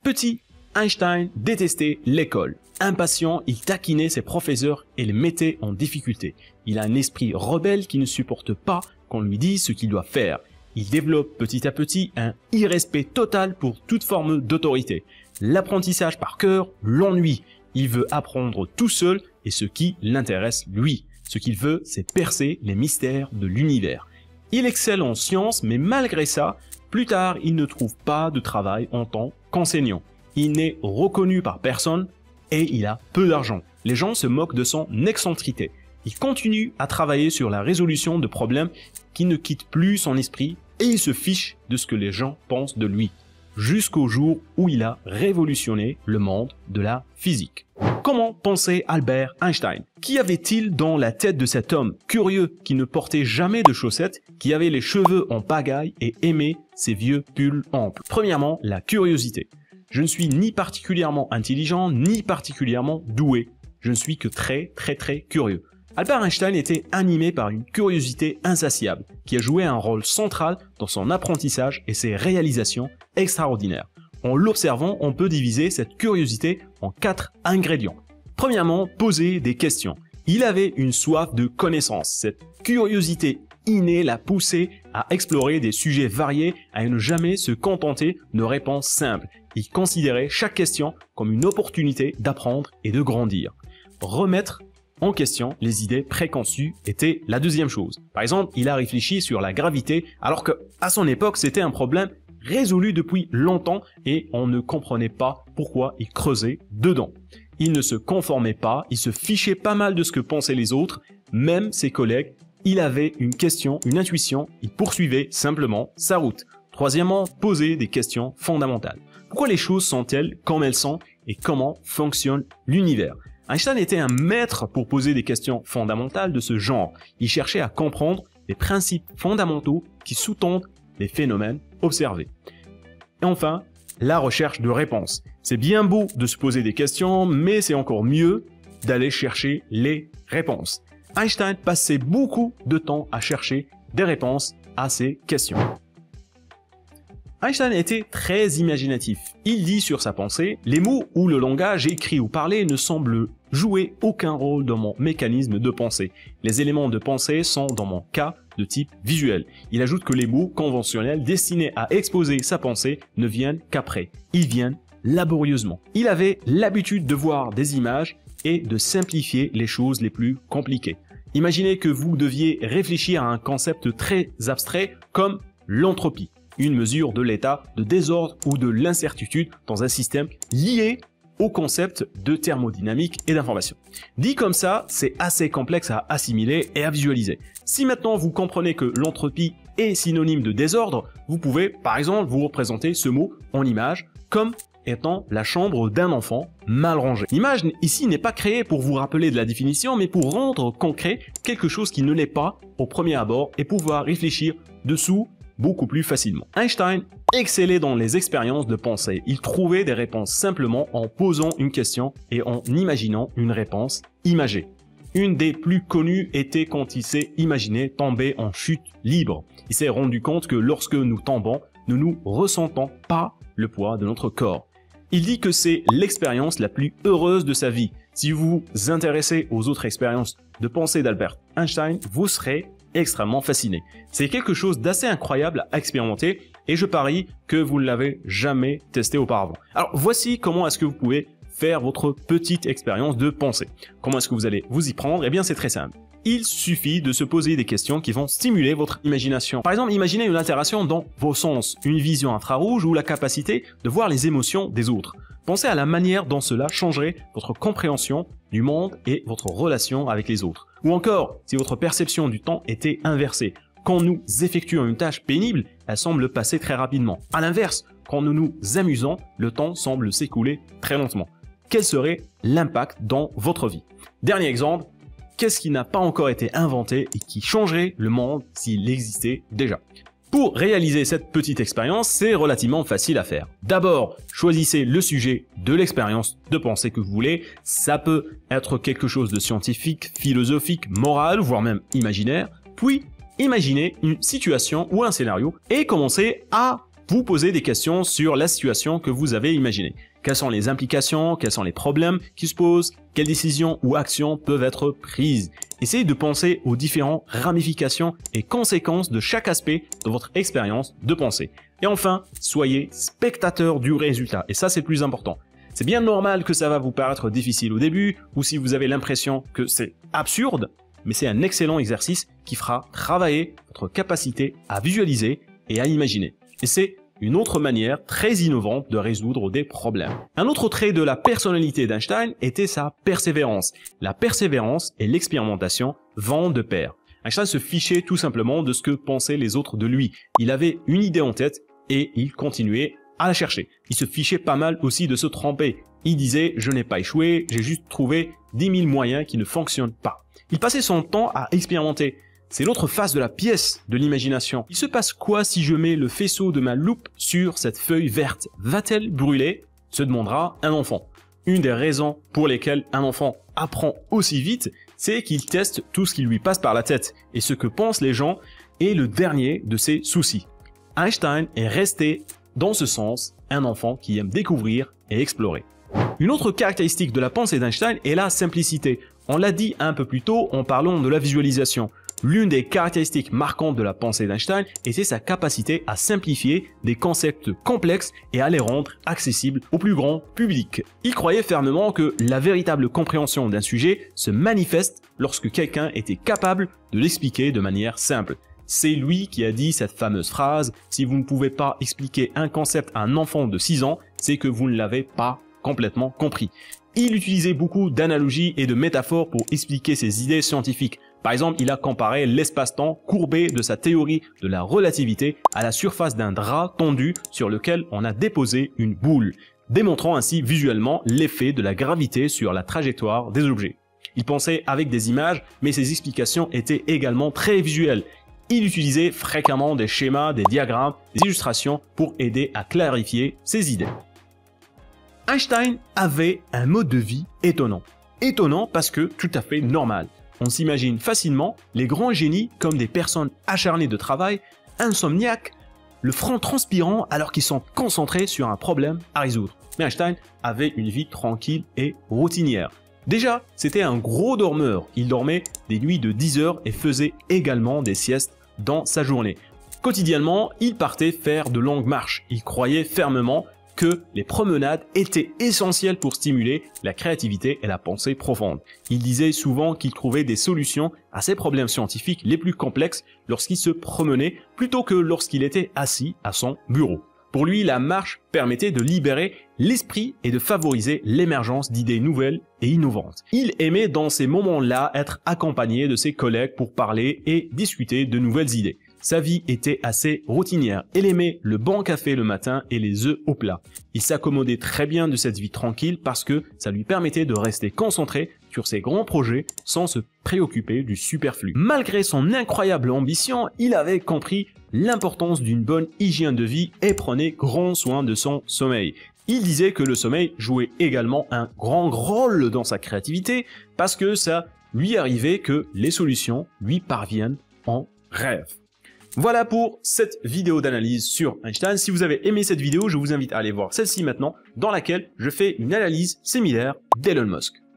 Petit, Einstein détestait l'école. Impatient, il taquinait ses professeurs et les mettait en difficulté. Il a un esprit rebelle qui ne supporte pas qu'on lui dise ce qu'il doit faire. Il développe petit à petit un irrespect total pour toute forme d'autorité. L'apprentissage par cœur l'ennuie. Il veut apprendre tout seul et ce qui l'intéresse lui. Ce qu'il veut, c'est percer les mystères de l'univers. Il excelle en sciences, mais malgré ça, plus tard, il ne trouve pas de travail en tant qu'enseignant. Il n'est reconnu par personne et il a peu d'argent. Les gens se moquent de son excentrité. Il continue à travailler sur la résolution de problèmes qui ne quittent plus son esprit et il se fiche de ce que les gens pensent de lui. Jusqu'au jour où il a révolutionné le monde de la physique. Comment pensait Albert Einstein? Qu'y avait-il dans la tête de cet homme curieux qui ne portait jamais de chaussettes, qui avait les cheveux en pagaille et aimait ses vieux pulls amples? Premièrement, la curiosité. Je ne suis ni particulièrement intelligent, ni particulièrement doué. Je ne suis que très curieux. Albert Einstein était animé par une curiosité insatiable qui a joué un rôle central dans son apprentissage et ses réalisations extraordinaires. En l'observant, on peut diviser cette curiosité en 4 ingrédients. Premièrement, poser des questions. Il avait une soif de connaissance. Cette curiosité innée l'a poussé à explorer des sujets variés, à ne jamais se contenter de réponses simples. Il considérait chaque question comme une opportunité d'apprendre et de grandir. Remettre en question les idées préconçues était la deuxième chose. Par exemple, il a réfléchi sur la gravité alors que à son époque c'était un problème résolu depuis longtemps et on ne comprenait pas pourquoi il creusait dedans. Il ne se conformait pas, il se fichait pas mal de ce que pensaient les autres, même ses collègues. Il avait une question, une intuition, il poursuivait simplement sa route. Troisièmement, poser des questions fondamentales. Pourquoi les choses sont-elles comme elles sont et comment fonctionne l'univers? Einstein était un maître pour poser des questions fondamentales de ce genre. Il cherchait à comprendre les principes fondamentaux qui sous-tendent les phénomènes observés. Et enfin, la recherche de réponses. C'est bien beau de se poser des questions, mais c'est encore mieux d'aller chercher les réponses. Einstein passait beaucoup de temps à chercher des réponses à ces questions. Einstein était très imaginatif. Il dit sur sa pensée « Les mots ou le langage écrit ou parlé ne semblent jouer aucun rôle dans mon mécanisme de pensée. Les éléments de pensée sont dans mon cas de type visuel. » Il ajoute que les mots conventionnels destinés à exposer sa pensée ne viennent qu'après. Ils viennent laborieusement. Il avait l'habitude de voir des images et de simplifier les choses les plus compliquées. Imaginez que vous deviez réfléchir à un concept très abstrait comme l'entropie. Une mesure de l'état de désordre ou de l'incertitude dans un système lié au concept de thermodynamique et d'information. Dit comme ça, c'est assez complexe à assimiler et à visualiser. Si maintenant vous comprenez que l'entropie est synonyme de désordre, vous pouvez par exemple vous représenter ce mot en image comme étant la chambre d'un enfant mal rangée. L'image ici n'est pas créée pour vous rappeler de la définition, mais pour rendre concret quelque chose qui ne l'est pas au premier abord et pouvoir réfléchir dessous beaucoup plus facilement. Einstein excellait dans les expériences de pensée. Il trouvait des réponses simplement en posant une question et en imaginant une réponse imagée. Une des plus connues était quand il s'est imaginé tomber en chute libre. Il s'est rendu compte que lorsque nous tombons, nous ne ressentons pas le poids de notre corps. Il dit que c'est l'expérience la plus heureuse de sa vie. Si vous vous intéressez aux autres expériences de pensée d'Albert Einstein, vous serez extrêmement fasciné. C'est quelque chose d'assez incroyable à expérimenter et je parie que vous ne l'avez jamais testé auparavant. Alors voici comment est-ce que vous pouvez faire votre petite expérience de pensée. Comment est-ce que vous allez vous y prendre? Eh bien c'est très simple. Il suffit de se poser des questions qui vont stimuler votre imagination. Par exemple, imaginez une altération dans vos sens, une vision infrarouge ou la capacité de voir les émotions des autres. Pensez à la manière dont cela changerait votre compréhension du monde et votre relation avec les autres. Ou encore, si votre perception du temps était inversée. Quand nous effectuons une tâche pénible, elle semble passer très rapidement. À l'inverse, quand nous nous amusons, le temps semble s'écouler très lentement. Quel serait l'impact dans votre vie? Dernier exemple, qu'est-ce qui n'a pas encore été inventé et qui changerait le monde s'il existait déjà? Pour réaliser cette petite expérience, c'est relativement facile à faire. D'abord, choisissez le sujet de l'expérience de pensée que vous voulez. Ça peut être quelque chose de scientifique, philosophique, moral, voire même imaginaire. Puis, imaginez une situation ou un scénario et commencez à vous posez des questions sur la situation que vous avez imaginée. Quelles sont les implications, quels sont les problèmes qui se posent, quelles décisions ou actions peuvent être prises. Essayez de penser aux différentes ramifications et conséquences de chaque aspect de votre expérience de pensée. Et enfin, soyez spectateur du résultat. Et ça, c'est le plus important. C'est bien normal que ça va vous paraître difficile au début, ou si vous avez l'impression que c'est absurde, mais c'est un excellent exercice qui fera travailler votre capacité à visualiser et à imaginer. Et c'est une autre manière très innovante de résoudre des problèmes. Un autre trait de la personnalité d'Einstein était sa persévérance. La persévérance et l'expérimentation vont de pair. Einstein se fichait tout simplement de ce que pensaient les autres de lui. Il avait une idée en tête et il continuait à la chercher. Il se fichait pas mal aussi de se tromper. Il disait « je n'ai pas échoué, j'ai juste trouvé 10 000 moyens qui ne fonctionnent pas ». Il passait son temps à expérimenter. C'est l'autre face de la pièce de l'imagination. Il se passe quoi si je mets le faisceau de ma loupe sur cette feuille verte? Va-t-elle brûler? Se demandera un enfant. Une des raisons pour lesquelles un enfant apprend aussi vite, c'est qu'il teste tout ce qui lui passe par la tête. Et ce que pensent les gens est le dernier de ses soucis. Einstein est resté, dans ce sens, un enfant qui aime découvrir et explorer. Une autre caractéristique de la pensée d'Einstein est la simplicité. On l'a dit un peu plus tôt en parlant de la visualisation. L'une des caractéristiques marquantes de la pensée d'Einstein était sa capacité à simplifier des concepts complexes et à les rendre accessibles au plus grand public. Il croyait fermement que la véritable compréhension d'un sujet se manifeste lorsque quelqu'un était capable de l'expliquer de manière simple. C'est lui qui a dit cette fameuse phrase « Si vous ne pouvez pas expliquer un concept à un enfant de 6 ans, c'est que vous ne l'avez pas complètement compris ». Il utilisait beaucoup d'analogies et de métaphores pour expliquer ses idées scientifiques. Par exemple, il a comparé l'espace-temps courbé de sa théorie de la relativité à la surface d'un drap tendu sur lequel on a déposé une boule, démontrant ainsi visuellement l'effet de la gravité sur la trajectoire des objets. Il pensait avec des images, mais ses explications étaient également très visuelles. Il utilisait fréquemment des schémas, des diagrammes, des illustrations pour aider à clarifier ses idées. Einstein avait un mode de vie étonnant. Étonnant parce que tout à fait normal. On s'imagine facilement les grands génies comme des personnes acharnées de travail, insomniaques, le front transpirant alors qu'ils sont concentrés sur un problème à résoudre. Mais Einstein avait une vie tranquille et routinière. Déjà, c'était un gros dormeur. Il dormait des nuits de 10 heures et faisait également des siestes dans sa journée. Quotidiennement, il partait faire de longues marches. Il croyait fermement que les promenades étaient essentielles pour stimuler la créativité et la pensée profonde. Il disait souvent qu'il trouvait des solutions à ses problèmes scientifiques les plus complexes lorsqu'il se promenait plutôt que lorsqu'il était assis à son bureau. Pour lui, la marche permettait de libérer l'esprit et de favoriser l'émergence d'idées nouvelles et innovantes. Il aimait dans ces moments-là être accompagné de ses collègues pour parler et discuter de nouvelles idées. Sa vie était assez routinière. Il aimait le bon café le matin et les œufs au plat. Il s'accommodait très bien de cette vie tranquille parce que ça lui permettait de rester concentré sur ses grands projets sans se préoccuper du superflu. Malgré son incroyable ambition, il avait compris l'importance d'une bonne hygiène de vie et prenait grand soin de son sommeil. Il disait que le sommeil jouait également un grand rôle dans sa créativité parce que ça lui arrivait que les solutions lui parviennent en rêve. Voilà pour cette vidéo d'analyse sur Einstein. Si vous avez aimé cette vidéo, je vous invite à aller voir celle-ci maintenant, dans laquelle je fais une analyse similaire d'Elon Musk.